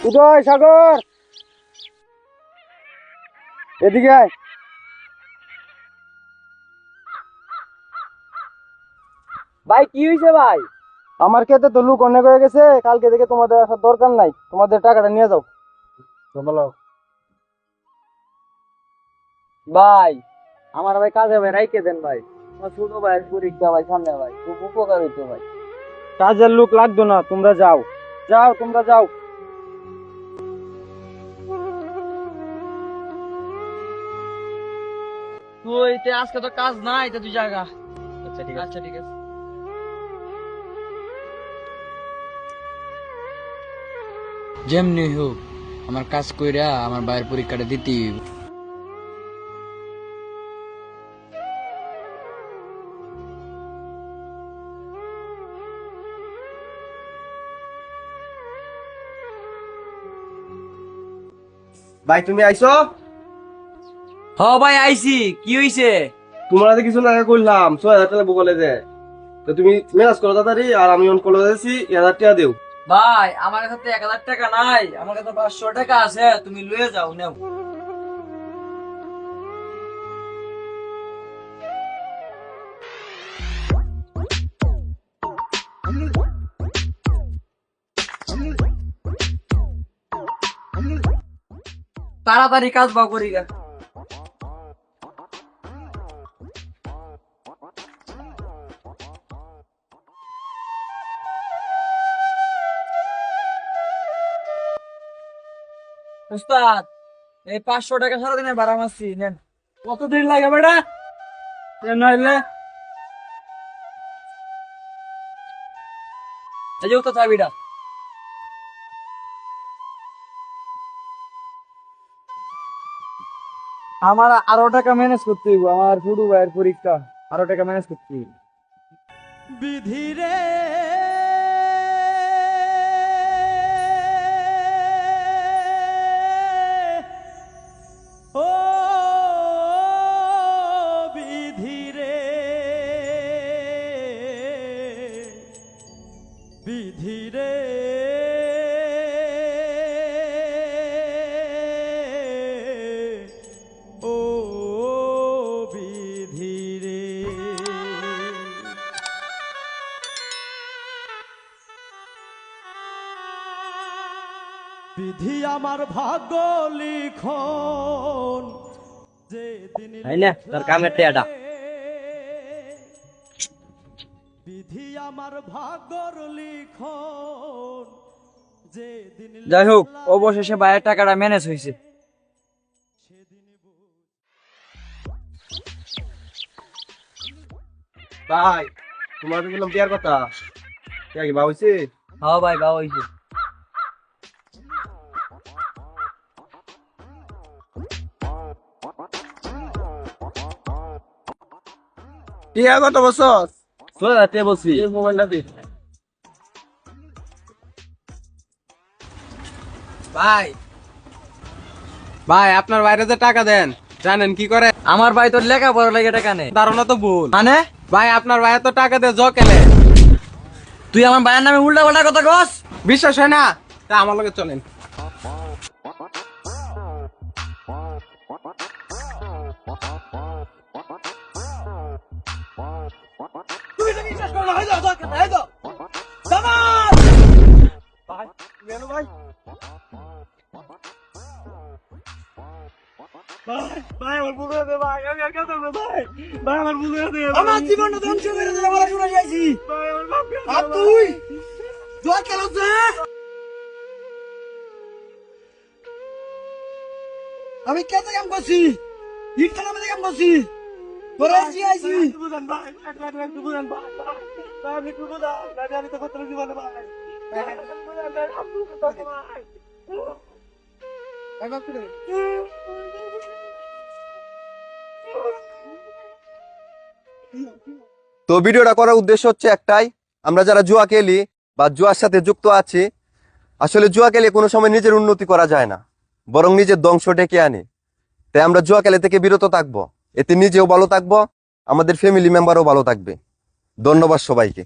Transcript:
উদয়, সাগর, এদিকে আয়। ভাই কি হয়েছে ভাই? আমার ক্ষেতে তো লোক অনেক হয়ে গেছে, কালকে থেকে তোমাদের আসার দরকার নাই, তোমাদের টাকাটা নিয়ে যাও। বলো। ভাই আমার ভাই কাজে ভাই রাইখে দেন ভাই, আমার ছোট ভাইয়ের পরীক্ষা ভাই সামনে ভাই, খুব উপকার হইতো ভাই। কাজের লোক লাগতো না, তোমরা যাও, যাও তোমরা যাও। তুই আজকে তো কাজ নাই, তুই জায়গা। আচ্ছা ঠিক আচ্ছা ঠিক আছে। যেমনি হোক আমার কাজ কইরা আমার ভাইয়ের পরীক্ষাটা দিতেই হইব। ভাই তুমি আইছো? হ ভাই আইছি, কি হইছে? তোমার হাতে কিছু না করলাম 6,000 টাকা বলে দে। তো তুমি ম্যানেজ করো তাড়াতাড়ি, আর আমি অন কলে যাচ্ছি 1,000 টাকা দেও। ভাই আমার কাছে 1,000 টাকা নাই, আমার কাছে 500 টাকা আছে, তুমি লয়ে যাও নেও। তাড়াতাড়ি কাজ বাও করি গা। উস্তাদ, এই 500 টাকা সারাদিনে ভাড়া মারছি, নেন। কতদিন লাগে বেটা? নইলে এই যে তো চাবিটা। আমার আরো টাকা ম্যানেজ করতে হইব, আমার ছোট ভাইয়ের পরীক্ষা, আরো টাকা ম্যানেজ করতে হইব। বিধি রে ও বিধি রে বিধি রে ও বিধি রে। বিধি আমার ভাগ্য লিখন যে দিন এই নে তোর কামের টেয়াটা। বিধি আমার ভাগ্যর লিখন যে দিন যাই হোক, অবশেষে ভাইয়ের টাকাটা ম্যানেজ হয়েছে। ভাই তোমার তো বললাম বিয়ার কথা, কি ভাব হইছে? হ্যাঁ ভাই, বা হয়েছে। টিয়া কত বছর? 6,000 টাকা বলছি। এই মোবাইলটা দে। ভাই ভাই আপনার বাইরে যে টাকা দেন জানেন কি করে? আমার ভাই তোর লেখাপড়া লাগে টাকা নেই ধারণা তো ভুল। মানে? ভাই আপনার ভাই তো টাকা দিয়ে জকেলে। তুই আমার ভাইয়ের নামে উল্টা পাল্টা কথা কস? বিশ্বাস হয় না? তা আমার লগে চলেন। আমার জীবনটা ধ্বংস করে দিলে বলা শুনে যাইছি। আর তুই জয় খেলছে? আমি কেটে কাম করছি, ইট খেলা মধ্যে কাম করছি, তোরা আসি আইছি। তো ভিডিওটা করার উদ্দেশ্য হচ্ছে একটাই, আমরা যারা জুয়া খেলি বা জুয়ার সাথে যুক্ত আছি, আসলে জুয়া খেলে কোনো সময় নিজের উন্নতি করা যায় না, বরং নিজের ধ্বংস ডেকে আনে। তাই আমরা জুয়া খেলে থেকে বিরত থাকবো, এতে নিজেও ভালো থাকবো, আমাদের ফ্যামিলি মেম্বারও ভালো থাকবে। ধন্যবাদ সবাইকে।